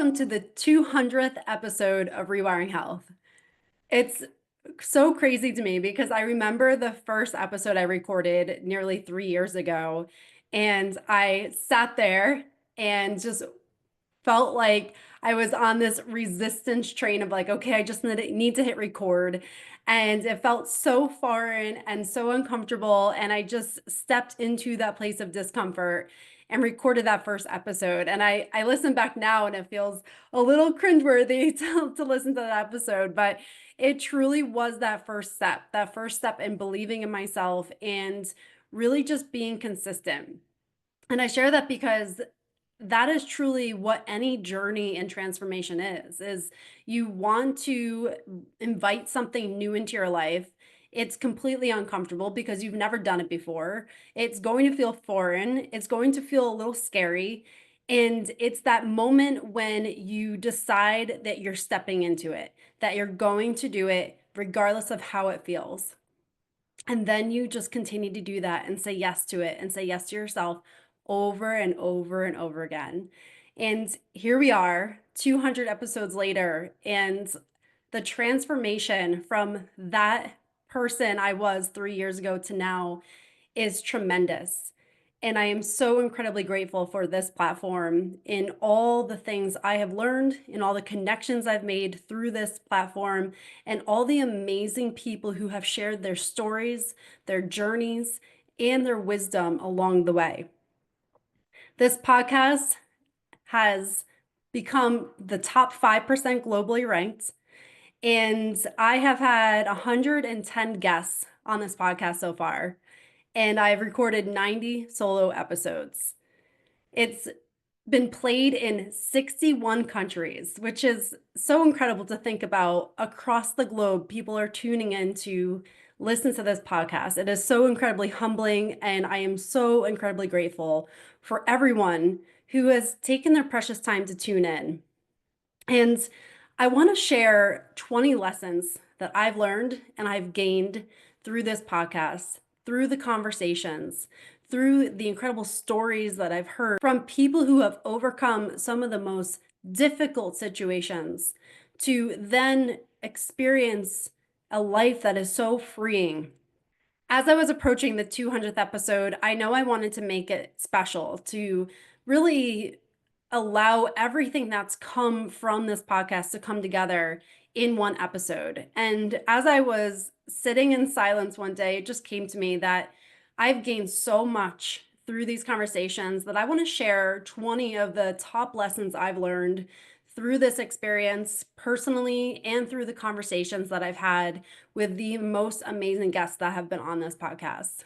welcome to the 200th episode of Rewiring Health. It's so crazy to me because I remember the first episode I recorded nearly 3 years ago, and I sat there and just felt like I was on this resistance train of like, okay, I just need to hit record. And it felt so foreign and so uncomfortable. And I just stepped into that place of discomfort and recorded that first episode. And I listen back now and it feels a little cringeworthy to listen to that episode, but it truly was that first step in believing in myself and really just being consistent. And I share that because that is truly what any journey and transformation is you want to invite something new into your life. It's completely uncomfortable because you've never done it before. It's going to feel foreign. It's going to feel a little scary. And it's that moment when you decide that you're stepping into it, that you're going to do it regardless of how it feels. And then you just continue to do that and say yes to it and say yes to yourself over and over and over again. And here we are, 200 episodes later, and the transformation from that person I was 3 years ago to now is tremendous. And I am so incredibly grateful for this platform in all the things I have learned, in all the connections I've made through this platform, and all the amazing people who have shared their stories, their journeys, and their wisdom along the way. This podcast has become the top 5% globally ranked. And I have had 110 guests on this podcast so far, and I've recorded 90 solo episodes. It's been played in 61 countries, which is so incredible to think about. Across the globe, people are tuning in to listen to this podcast. It is so incredibly humbling, and I am so incredibly grateful for everyone who has taken their precious time to tune in. And I want to share 20 lessons that I've learned and I've gained through this podcast, through the conversations, through the incredible stories that I've heard from people who have overcome some of the most difficult situations to then experience a life that is so freeing. As I was approaching the 200th episode, I know I wanted to make it special to really allow everything that's come from this podcast to come together in one episode. And as I was sitting in silence one day, it just came to me that I've gained so much through these conversations that I want to share 20 of the top lessons I've learned through this experience personally and through the conversations that I've had with the most amazing guests that have been on this podcast.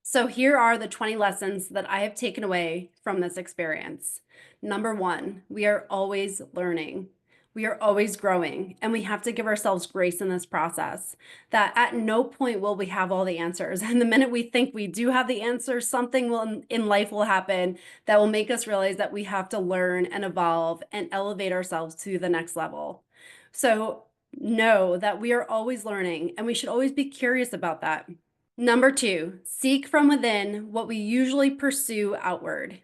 So here are the 20 lessons that I have taken away from this experience. Number one, we are always learning. We are always growing, and we have to give ourselves grace in this process. That at no point will we have all the answers. And the minute we think we do have the answers, something will in life will happen that will make us realize that we have to learn and evolve and elevate ourselves to the next level. So know that we are always learning, and we should always be curious about that. Number two, seek from within what we usually pursue outward.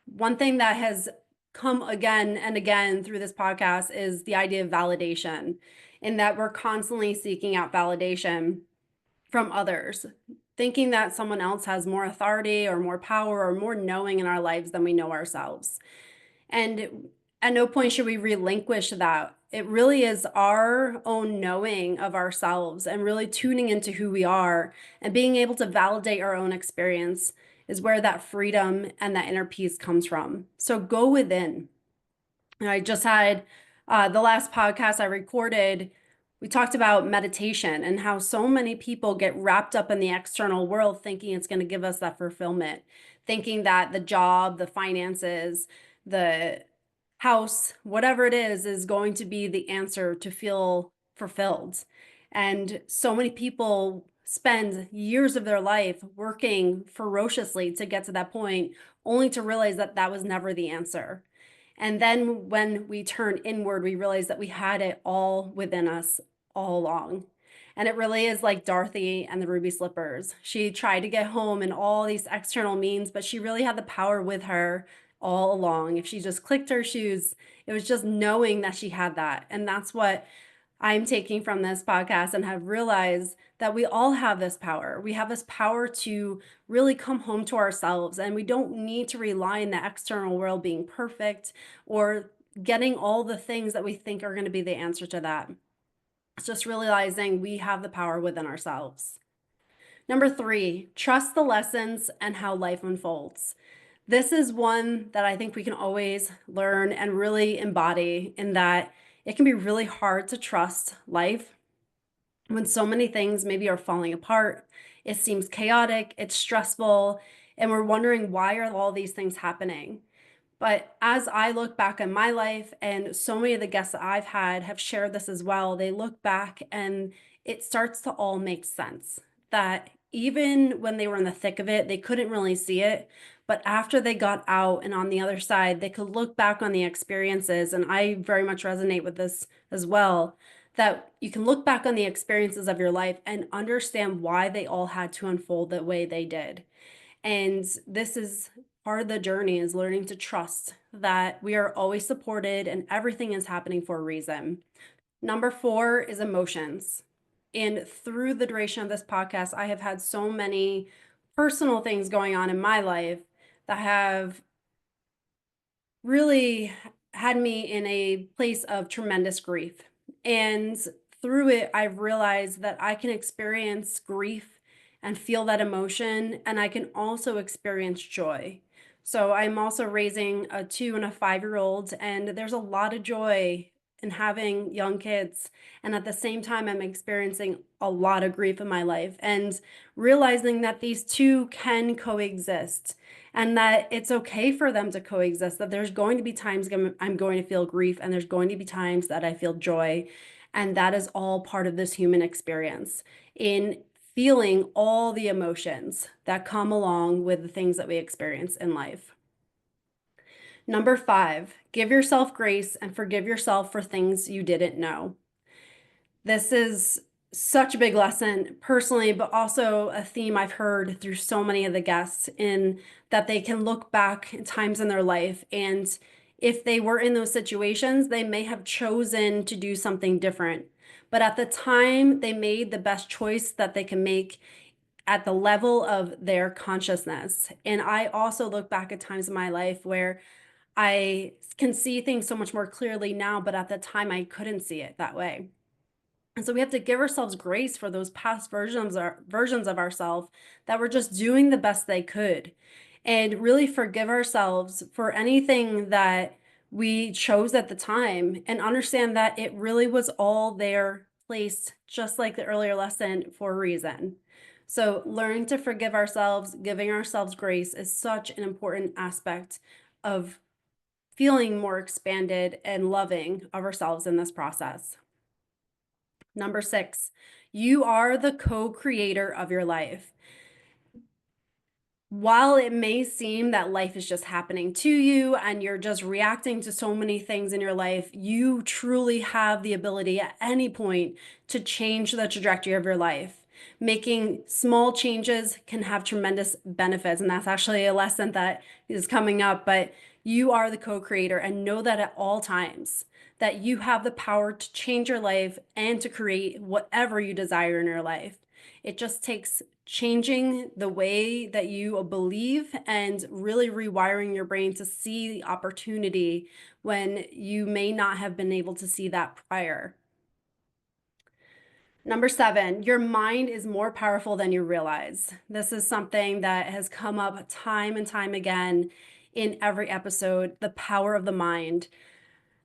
One thing that has come again and again through this podcast is the idea of validation, in that we're constantly seeking out validation from others, thinking that someone else has more authority or more power or more knowing in our lives than we know ourselves. And at no point should we relinquish that. It really is our own knowing of ourselves and really tuning into who we are and being able to validate our own experience is where that freedom and that inner peace comes from. So go within. And I just had the last podcast I recorded, we talked about meditation and how so many people get wrapped up in the external world thinking it's going to give us that fulfillment, thinking that the job, the finances, the house, whatever it is going to be the answer to feel fulfilled. And so many people spend years of their life working ferociously to get to that point, only to realize that that was never the answer. And then when we turn inward, we realize that we had it all within us all along. And it really is like Dorothy and the ruby slippers. She tried to get home in all these external means, but she really had the power with her all along. If she just clicked her shoes, it was just knowing that she had that. And that's what I'm taking from this podcast and have realized that we all have this power. We have this power to really come home to ourselves, and we don't need to rely on the external world being perfect or getting all the things that we think are going to be the answer to that. It's just realizing we have the power within ourselves. Number three, trust the lessons and how life unfolds. This is one that I think we can always learn and really embody, in that it can be really hard to trust life when so many things maybe are falling apart. It seems chaotic, it's stressful, and we're wondering, why are all these things happening? But as I look back on my life, and so many of the guests that I've had have shared this as well, they look back and it starts to all make sense. That even when they were in the thick of it, they couldn't really see it. But after they got out and on the other side, they could look back on the experiences. And I very much resonate with this as well, that you can look back on the experiences of your life and understand why they all had to unfold the way they did. And this is part of the journey, is learning to trust that we are always supported and everything is happening for a reason. Number four is emotions. And through the duration of this podcast, I have had so many personal things going on in my life that have really had me in a place of tremendous grief. And through it, I've realized that I can experience grief and feel that emotion, and I can also experience joy. So I'm also raising a 2 and a 5-year-old, and there's a lot of joy in having young kids. And at the same time, I'm experiencing a lot of grief in my life, and realizing that these two can coexist and that it's okay for them to coexist, that there's going to be times I'm going to feel grief, and there's going to be times that I feel joy. And that is all part of this human experience, in feeling all the emotions that come along with the things that we experience in life. Number five, give yourself grace and forgive yourself for things you didn't know. This is such a big lesson personally, but also a theme I've heard through so many of the guests, in that they can look back at times in their life, and if they were in those situations, they may have chosen to do something different. But at the time, they made the best choice that they can make at the level of their consciousness. And I also look back at times in my life where I can see things so much more clearly now, but at the time I couldn't see it that way. And so we have to give ourselves grace for those past versions of ourselves that were just doing the best they could, and really forgive ourselves for anything that we chose at the time, and understand that it really was all there placed, just like the earlier lesson, for a reason. So learning to forgive ourselves, giving ourselves grace, is such an important aspect of feeling more expanded and loving of ourselves in this process. Number six, you are the co-creator of your life. While it may seem that life is just happening to you and you're just reacting to so many things in your life, you truly have the ability at any point to change the trajectory of your life. Making small changes can have tremendous benefits, and that's actually a lesson that is coming up. But you are the co-creator, and know that at all times, that you have the power to change your life and to create whatever you desire in your life. It just takes changing the way that you believe, and really rewiring your brain to see the opportunity when you may not have been able to see that prior. Number seven, your mind is more powerful than you realize. This is something that has come up time and time again in every episode, the power of the mind.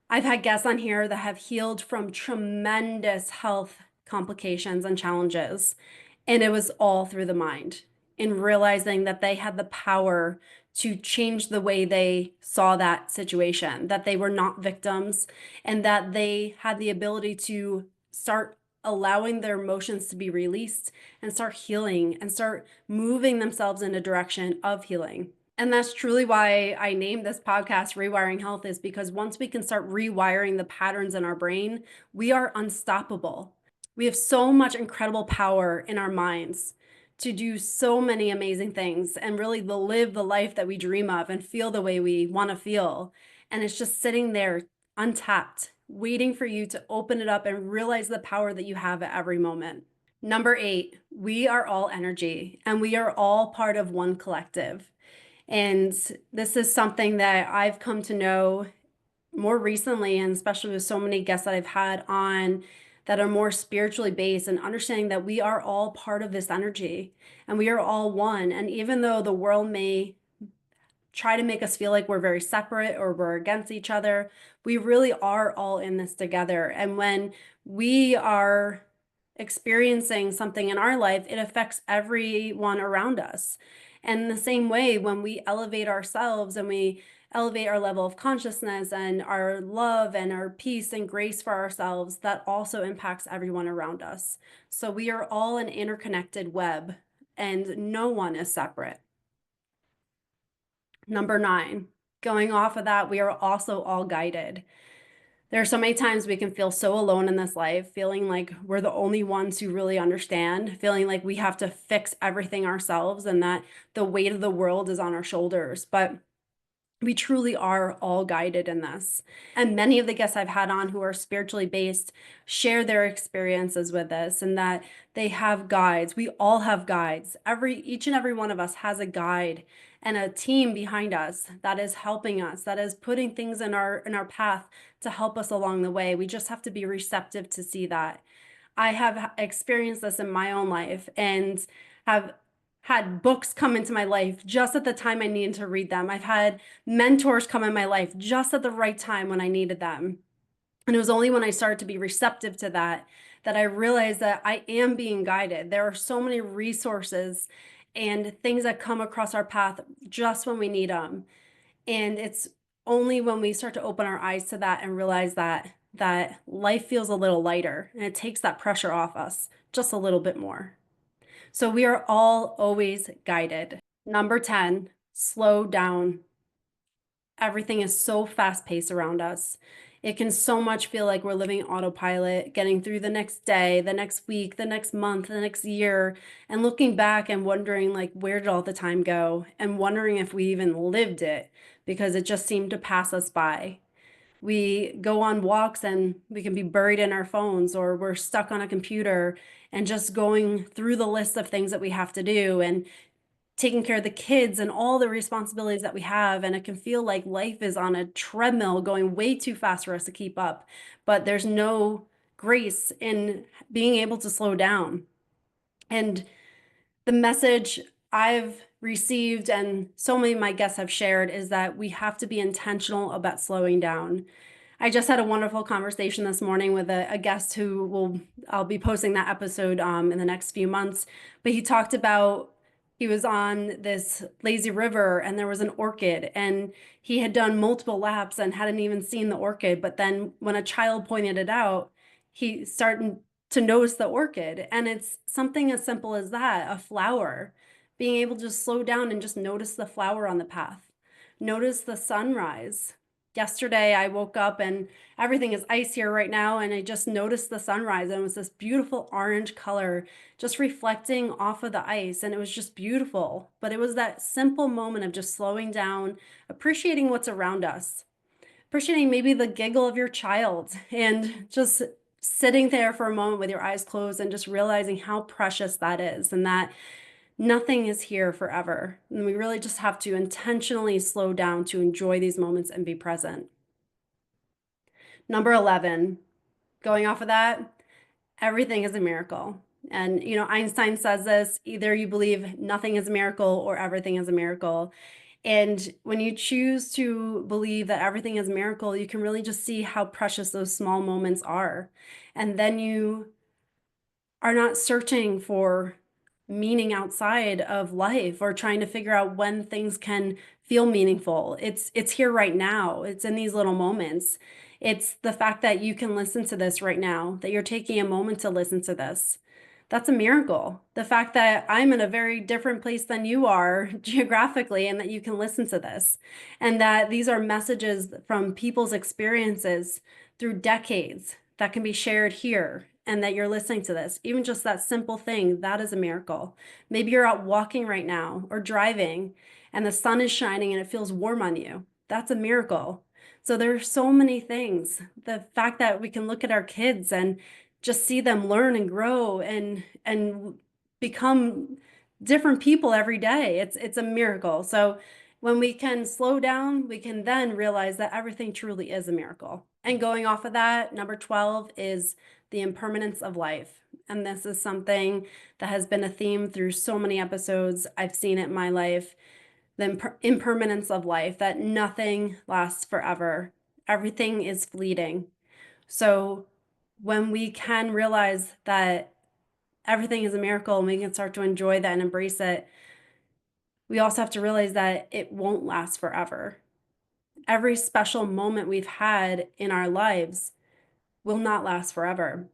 I've had guests on here that have healed from tremendous health complications and challenges, and it was all through the mind, in realizing that they had the power to change the way they saw that situation, that they were not victims, and that they had the ability to start allowing their emotions to be released, and start healing, and start moving themselves in a direction of healing. And that's truly why I named this podcast Rewiring Health, is because once we can start rewiring the patterns in our brain, we are unstoppable. We have so much incredible power in our minds to do so many amazing things and really live the life that we dream of and feel the way we want to feel. And it's just sitting there untapped, waiting for you to open it up and realize the power that you have at every moment. Number 8, we are all energy and we are all part of one collective. And this is something that I've come to know more recently, and especially with so many guests that I've had on that are more spiritually based, and understanding that we are all part of this energy and we are all one. And even though the world may try to make us feel like we're very separate or we're against each other, we really are all in this together. And when we are experiencing something in our life, it affects everyone around us. And in the same way, when we elevate ourselves and we elevate our level of consciousness and our love and our peace and grace for ourselves, that also impacts everyone around us. So we are all an interconnected web and no one is separate. Number 9, going off of that, we are also all guided. There are so many times we can feel so alone in this life, feeling like we're the only ones who really understand, feeling like we have to fix everything ourselves and that the weight of the world is on our shoulders. But we truly are all guided in this. And many of the guests I've had on who are spiritually based share their experiences with this, and that they have guides. We all have guides. Each and every one of us has a guide and a team behind us that is helping us, that is putting things in our path to help us along the way. We just have to be receptive to see that. I have experienced this in my own life and have had books come into my life just at the time I needed to read them. I've had mentors come in my life just at the right time when I needed them. And it was only when I started to be receptive to that that I realized that I am being guided. There are so many resources and things that come across our path just when we need them. And it's only when we start to open our eyes to that and realize that life feels a little lighter and it takes that pressure off us just a little bit more. So we are all always guided. Number 10, slow down. Everything is so fast paced around us. It can so much feel like we're living autopilot, getting through the next day, the next week, the next month, the next year, and looking back and wondering, like, where did all the time go? And wondering if we even lived it because it just seemed to pass us by. We go on walks and we can be buried in our phones, or we're stuck on a computer and just going through the list of things that we have to do and taking care of the kids and all the responsibilities that we have. And it can feel like life is on a treadmill going way too fast for us to keep up. But there's no grace in being able to slow down. And the message I've received and so many of my guests have shared is that we have to be intentional about slowing down. I just had a wonderful conversation this morning with a guest I'll be posting that episode in the next few months. But he talked about, he was on this lazy river and there was an orchid and he had done multiple laps and hadn't even seen the orchid. But then when a child pointed it out, he started to notice the orchid. And it's something as simple as that, a flower, being able to just slow down and just notice the flower on the path, notice the sunrise. Yesterday, I woke up and everything is ice here right now, and I just noticed the sunrise, and it was this beautiful orange color just reflecting off of the ice, and it was just beautiful. But it was that simple moment of just slowing down, appreciating what's around us, appreciating maybe the giggle of your child, and just sitting there for a moment with your eyes closed and just realizing how precious that is, and that nothing is here forever. And we really just have to intentionally slow down to enjoy these moments and be present. Number 11, going off of that, everything is a miracle. And, Einstein says this, either you believe nothing is a miracle or everything is a miracle. And when you choose to believe that everything is a miracle, you can really just see how precious those small moments are. And then you are not searching for meaning outside of life or trying to figure out when things can feel meaningful. It's here right now. It's in these little moments. It's the fact that you can listen to this right now, that you're taking a moment to listen to this. That's a miracle. The fact that I'm in a very different place than you are geographically, and that you can listen to this, and that these are messages from people's experiences through decades that can be shared here and that you're listening to this. Even just that simple thing, that is a miracle. Maybe you're out walking right now or driving and the sun is shining and it feels warm on you. That's a miracle. So there are so many things. The fact that we can look at our kids and just see them learn and grow and become different people every day. It's a miracle. So when we can slow down, we can then realize that everything truly is a miracle. And going off of that, number 12 is the impermanence of life. And this is something that has been a theme through so many episodes. I've seen it in my life. The impermanence of life, that nothing lasts forever. Everything is fleeting. So when we can realize that everything is a miracle and we can start to enjoy that and embrace it, we also have to realize that it won't last forever. Every special moment we've had in our lives will not last forever.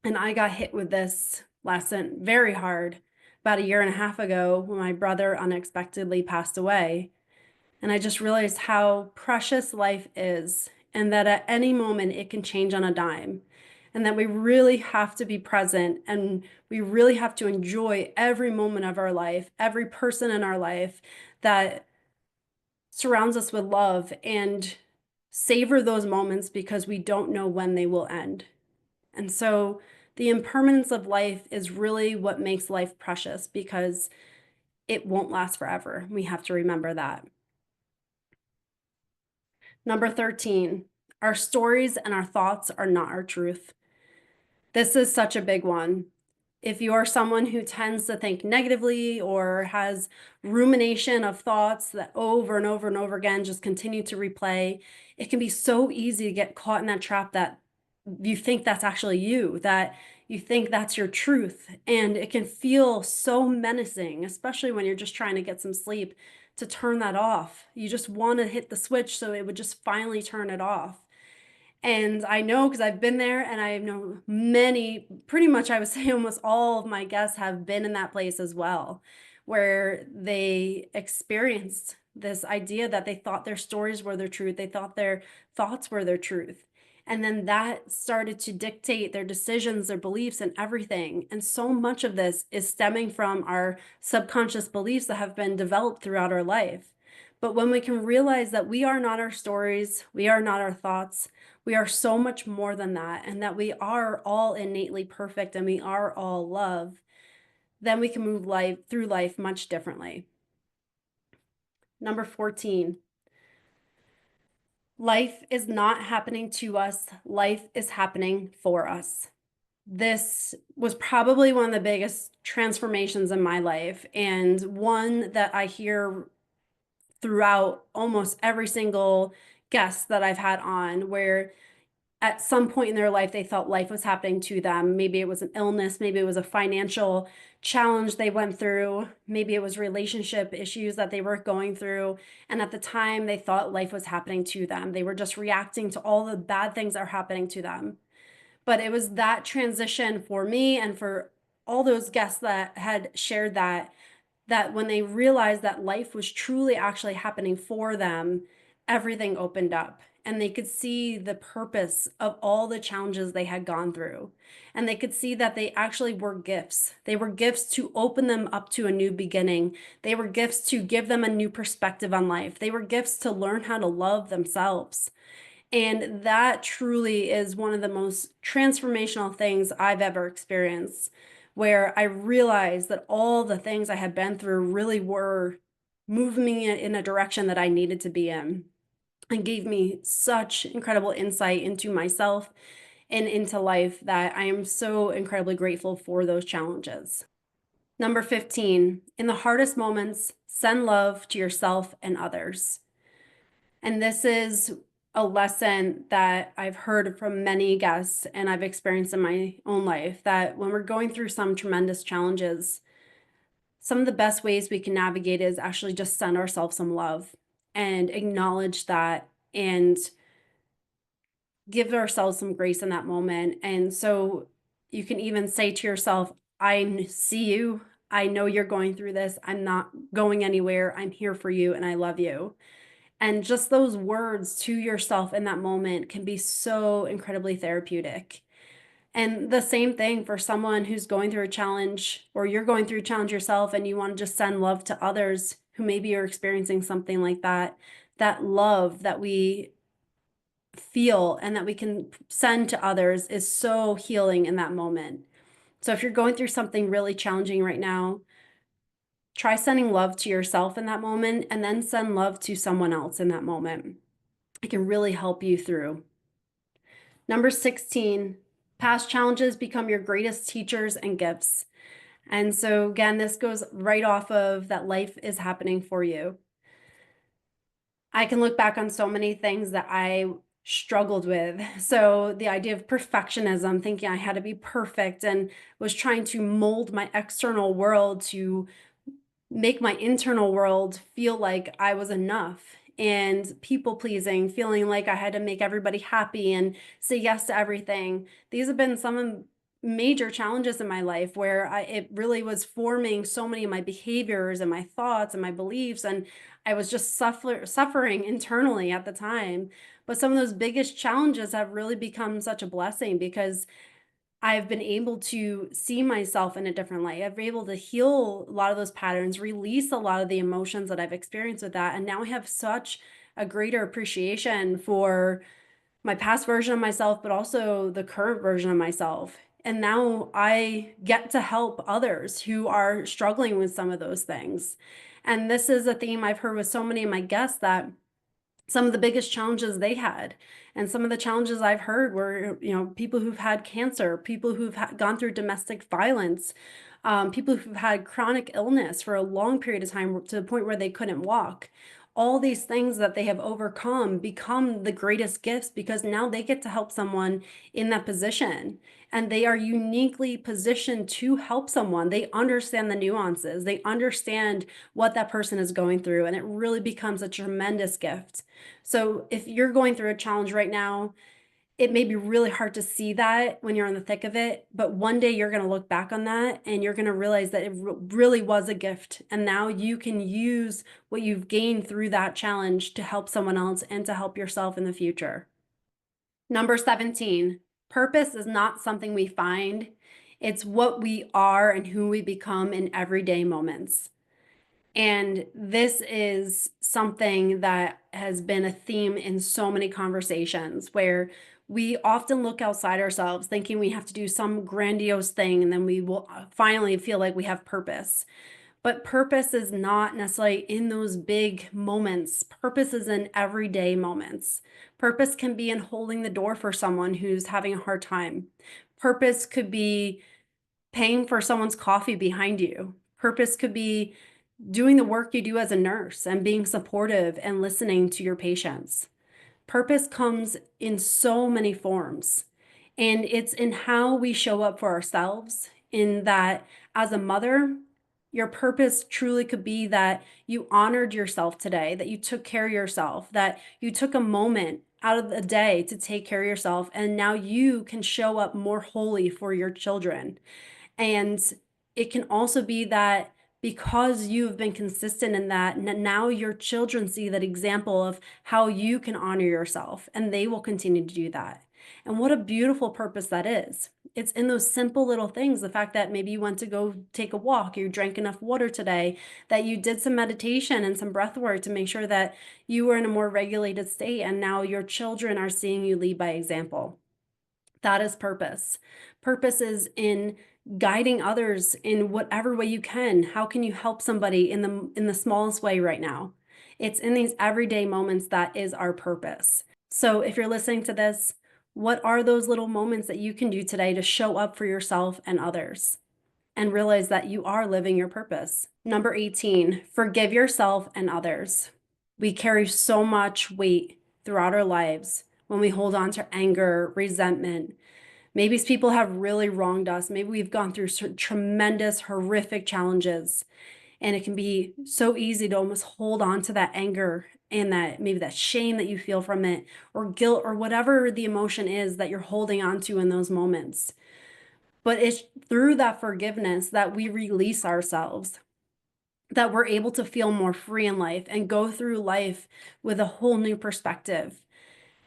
And I got hit with this lesson very hard about a year and a half ago when my brother unexpectedly passed away. And I just realized how precious life is, and that at any moment it can change on a dime. And that we really have to be present and we really have to enjoy every moment of our life, every person in our life that surrounds us with love, and savor those moments because we don't know when they will end. And so the impermanence of life is really what makes life precious, because it won't last forever. We have to remember that. Number 13, our stories and our thoughts are not our truth. This is such a big one. If you are someone who tends to think negatively or has rumination of thoughts that over and over and over again just continue to replay, it can be so easy to get caught in that trap that you think that's actually you, that you think that's your truth. And it can feel so menacing, especially when you're just trying to get some sleep, to turn that off. You just want to hit the switch so it would just finally turn it off. And I know, because I've been there, and I know many, pretty much I would say almost all of my guests have been in that place as well, where they experienced this idea that they thought their stories were their truth. They thought their thoughts were their truth. And then that started to dictate their decisions, their beliefs, and everything. And so much of this is stemming from our subconscious beliefs that have been developed throughout our life. But when we can realize that we are not our stories, we are not our thoughts, we are so much more than that, and that we are all innately perfect and we are all love, then we can move life through life much differently. Number 14, life is not happening to us, life is happening for us. This was probably one of the biggest transformations in my life, and one that I hear throughout almost every single guest that I've had on, where at some point in their life, they felt life was happening to them. Maybe it was an illness, maybe it was a financial challenge they went through, maybe it was relationship issues that they were going through. And at the time, they thought life was happening to them. They were just reacting to all the bad things that are happening to them. But it was that transition for me and for all those guests that had shared that when they realized that life was truly actually happening for them, everything opened up and they could see the purpose of all the challenges they had gone through. And they could see that they actually were gifts. They were gifts to open them up to a new beginning. They were gifts to give them a new perspective on life. They were gifts to learn how to love themselves. And that truly is one of the most transformational things I've ever experienced, where I realized that all the things I had been through really were moving me in a direction that I needed to be in, and gave me such incredible insight into myself and into life that I am so incredibly grateful for those challenges. Number 15, in the hardest moments, send love to yourself and others. And this is a lesson that I've heard from many guests and I've experienced in my own life, that when we're going through some tremendous challenges, some of the best ways we can navigate is actually just send ourselves some love and acknowledge that and give ourselves some grace in that moment. And so you can even say to yourself, I see you. I know you're going through this. I'm not going anywhere. I'm here for you and I love you. And just those words to yourself in that moment can be so incredibly therapeutic. And the same thing for someone who's going through a challenge, or you're going through a challenge yourself and you want to just send love to others who maybe are experiencing something like that. That love that we feel and that we can send to others is so healing in that moment. So if you're going through something really challenging right now, try sending love to yourself in that moment and then send love to someone else in that moment. It can really help you through. Number 16, past challenges become your greatest teachers and gifts. And so again, this goes right off of that life is happening for you. I can look back on so many things that I struggled with. So the idea of perfectionism, thinking I had to be perfect and was trying to mold my external world to make my internal world feel like I was enough, and people pleasing, feeling like I had to make everybody happy and say yes to everything. These have been some of major challenges in my life where it really was forming so many of my behaviors and my thoughts and my beliefs, and I was just suffering internally at the time. But some of those biggest challenges have really become such a blessing because I've been able to see myself in a different light. I've been able to heal a lot of those patterns, release a lot of the emotions that I've experienced with that. And now I have such a greater appreciation for my past version of myself, but also the current version of myself. And now I get to help others who are struggling with some of those things. And this is a theme I've heard with so many of my guests, that some of the biggest challenges they had. And some of the challenges I've heard were, people who've had cancer, people who've gone through domestic violence, people who've had chronic illness for a long period of time to the point where they couldn't walk. All these things that they have overcome become the greatest gifts because now they get to help someone in that position. And they are uniquely positioned to help someone. They understand the nuances, they understand what that person is going through, and it really becomes a tremendous gift. So if you're going through a challenge right now, it may be really hard to see that when you're in the thick of it, but one day you're going to look back on that and you're going to realize that it really was a gift. And now you can use what you've gained through that challenge to help someone else and to help yourself in the future. Number 17, purpose is not something we find. It's what we are and who we become in everyday moments. And this is something that has been a theme in so many conversations where we often look outside ourselves thinking we have to do some grandiose thing and then we will finally feel like we have purpose. But purpose is not necessarily in those big moments. Purpose is in everyday moments. Purpose can be in holding the door for someone who's having a hard time. Purpose could be paying for someone's coffee behind you. Purpose could be doing the work you do as a nurse and being supportive and listening to your patients. Purpose comes in so many forms, and it's in how we show up for ourselves. In that, as a mother, your purpose truly could be that you honored yourself today, that you took care of yourself, that you took a moment out of the day to take care of yourself, and now you can show up more wholly for your children. And it can also be that because you've been consistent in that, now your children see that example of how you can honor yourself, and they will continue to do that. And what a beautiful purpose that is. It's in those simple little things. The fact that maybe you went to go take a walk, you drank enough water today, that you did some meditation and some breath work to make sure that you were in a more regulated state, and now your children are seeing you lead by example. That is purpose. Purpose is in guiding others in whatever way you can. How can you help somebody in the smallest way right now? It's in these everyday moments that is our purpose. So if you're listening to this, what are those little moments that you can do today to show up for yourself and others and realize that you are living your purpose? Number 18, forgive yourself and others. We carry so much weight throughout our lives when we hold on to anger, resentment. Maybe people have really wronged us. Maybe we've gone through tremendous, horrific challenges, and it can be so easy to almost hold on to that anger and that maybe that shame that you feel from it, or guilt, or whatever the emotion is that you're holding on to in those moments. But it's through that forgiveness that we release ourselves, that we're able to feel more free in life and go through life with a whole new perspective.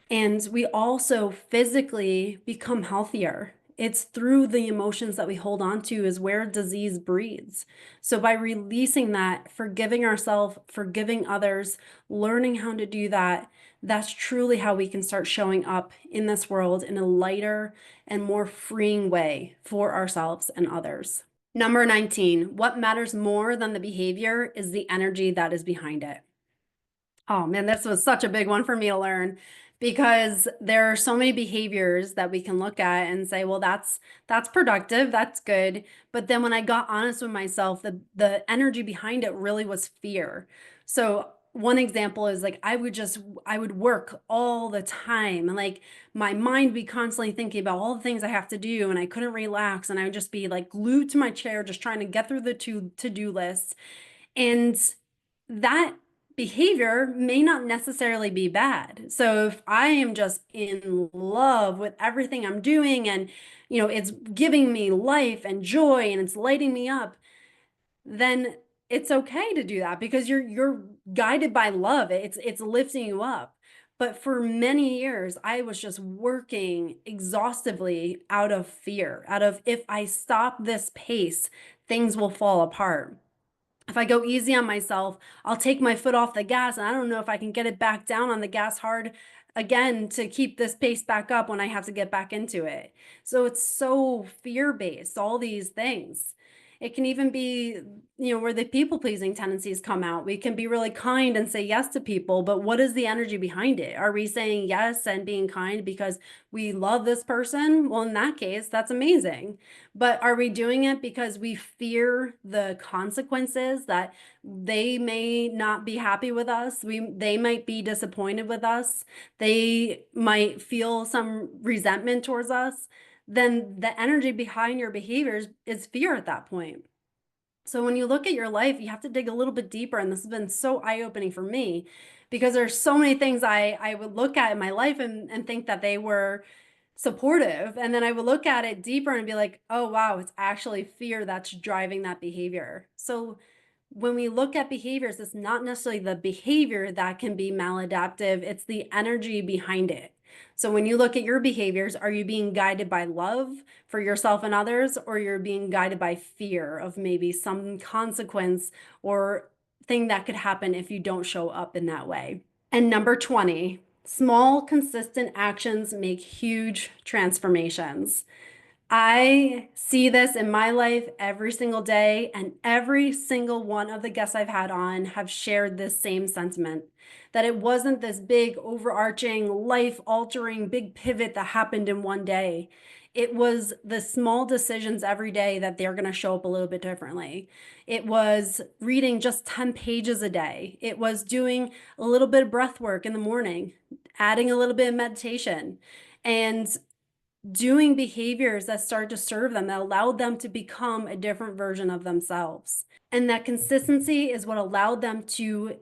And we also physically become healthier. It's through the emotions that we hold on to is where disease breeds. So by releasing that, forgiving ourselves, forgiving others, learning how to do that, that's truly how we can start showing up in this world in a lighter and more freeing way for ourselves and others. Number 19, what matters more than the behavior is the energy that is behind it. Oh man, this was such a big one for me to learn because there are so many behaviors that we can look at and say, well, that's productive, that's good. But then when I got honest with myself, the energy behind it really was fear. So one example is like I would work all the time and like my mind be constantly thinking about all the things I have to do and I couldn't relax and I would just be like glued to my chair just trying to get through the to-do lists. And that behavior may not necessarily be bad. So if I am just in love with everything I'm doing and it's giving me life and joy and it's lighting me up, then it's okay to do that because you're guided by love. It's lifting you up. But for many years, I was just working exhaustively out of fear, out of if I stop this pace, things will fall apart. If I go easy on myself, I'll take my foot off the gas and I don't know if I can get it back down on the gas hard again to keep this pace back up when I have to get back into it. So it's so fear-based, all these things. It can even be, where the people-pleasing tendencies come out. We can be really kind and say yes to people, but what is the energy behind it? Are we saying yes and being kind because we love this person? Well, in that case, that's amazing. But are we doing it because we fear the consequences that they may not be happy with us? They might be disappointed with us. They might feel some resentment towards us. Then the energy behind your behaviors is fear at that point. So when you look at your life, you have to dig a little bit deeper. And this has been so eye-opening for me because there's so many things I would look at in my life and think that they were supportive. And then I would look at it deeper and be like, oh, wow, it's actually fear that's driving that behavior. So when we look at behaviors, it's not necessarily the behavior that can be maladaptive, it's the energy behind it. So when you look at your behaviors, are you being guided by love for yourself and others, or you're being guided by fear of maybe some consequence or thing that could happen if you don't show up in that way? And number 20, small, consistent actions make huge transformations. I see this in my life every single day, and every single one of the guests I've had on have shared this same sentiment that it wasn't this big, overarching, life altering, big pivot that happened in one day. It was the small decisions every day that they're going to show up a little bit differently. It was reading just 10 pages a day. It was doing a little bit of breath work in the morning, adding a little bit of meditation, and doing behaviors that start to serve them, that allowed them to become a different version of themselves. And that consistency is what allowed them to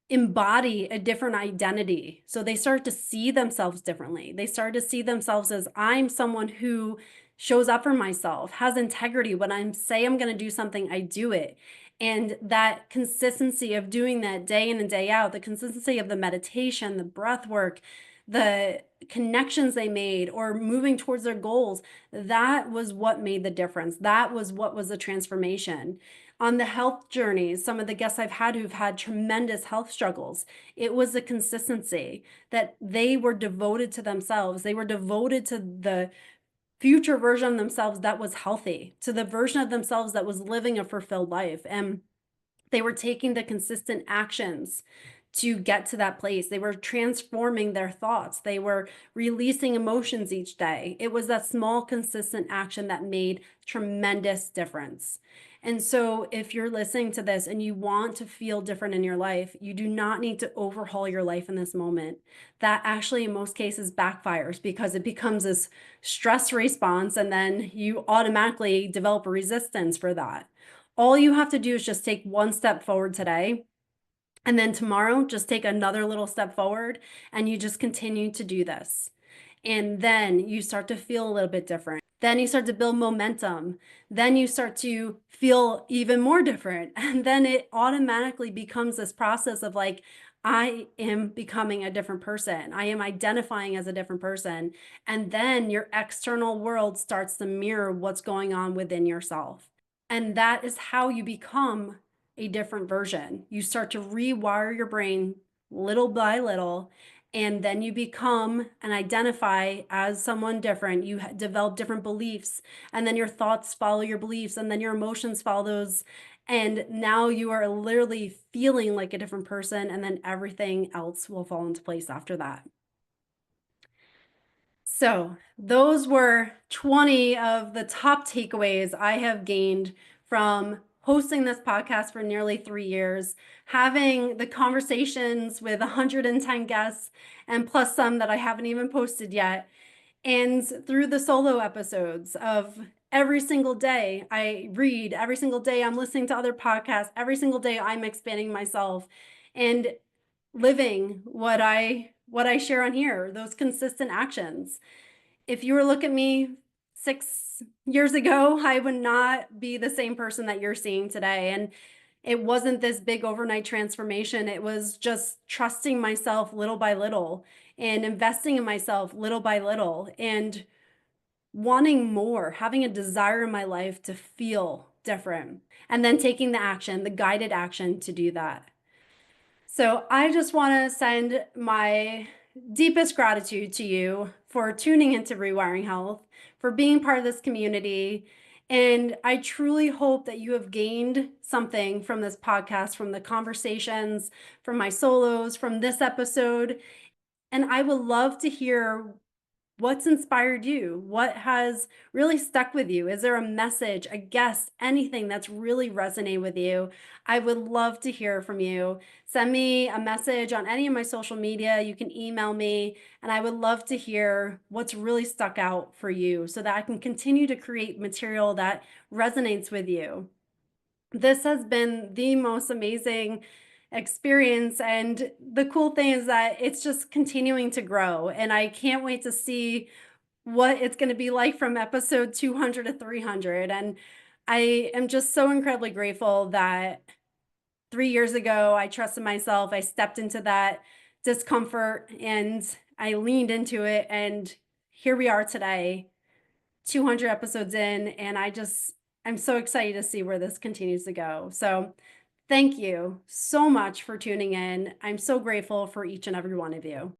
embody a different identity. So they start to see themselves differently. They start to see themselves as I'm someone who shows up for myself, has integrity. When I say I'm going to do something, I do it. And that consistency of doing that day in and day out, the consistency of the meditation, the breath work, the connections they made or moving towards their goals, that was what made the difference. That was what was the transformation. On the health journeys, some of the guests I've had who've had tremendous health struggles, it was the consistency that they were devoted to themselves. They were devoted to the future version of themselves that was healthy, to the version of themselves that was living a fulfilled life. And they were taking the consistent actions to get to that place. They were transforming their thoughts. They were releasing emotions each day. It was that small, consistent action that made tremendous difference. And so if you're listening to this and you want to feel different in your life, you do not need to overhaul your life in this moment. That actually, in most cases, backfires because it becomes this stress response, and then you automatically develop a resistance for that. All you have to do is just take one step forward today. And then tomorrow, just take another little step forward and you just continue to do this. And then you start to feel a little bit different. Then you start to build momentum. Then you start to feel even more different. And then it automatically becomes this process of like, I am becoming a different person. I am identifying as a different person. And then your external world starts to mirror what's going on within yourself. And that is how you become a different version. You start to rewire your brain little by little, and then you become and identify as someone different. You develop different beliefs, and then your thoughts follow your beliefs, and then your emotions follow those. And now you are literally feeling like a different person, and then everything else will fall into place after that. So, those were 20 of the top takeaways I have gained from hosting this podcast for nearly 3 years, having the conversations with 110 guests, and plus some that I haven't even posted yet. And through the solo episodes of every single day, I read, every single day, I'm listening to other podcasts, every single day, I'm expanding myself and living what I share on here, those consistent actions. If you were to look at me 6 years ago, I would not be the same person that you're seeing today. And it wasn't this big overnight transformation. It was just trusting myself little by little and investing in myself little by little and wanting more, having a desire in my life to feel different, and then taking the action, the guided action to do that. So I just want to send my deepest gratitude to you for tuning into Rewiring Health, for being part of this community. And I truly hope that you have gained something from this podcast, from the conversations, from my solos, from this episode. And I would love to hear what's inspired you? What has really stuck with you? Is there a message, a guest, anything that's really resonated with you? I would love to hear from you. Send me a message on any of my social media. You can email me, and I would love to hear what's really stuck out for you so that I can continue to create material that resonates with you. This has been the most amazing experience, and the cool thing is that it's just continuing to grow, and I can't wait to see what it's gonna be like from episode 200 to 300, and I am just so incredibly grateful that 3 years ago, I trusted myself, I stepped into that discomfort, and I leaned into it, and here we are today, 200 episodes in, and I'm so excited to see where this continues to go. So, thank you so much for tuning in. I'm so grateful for each and every one of you.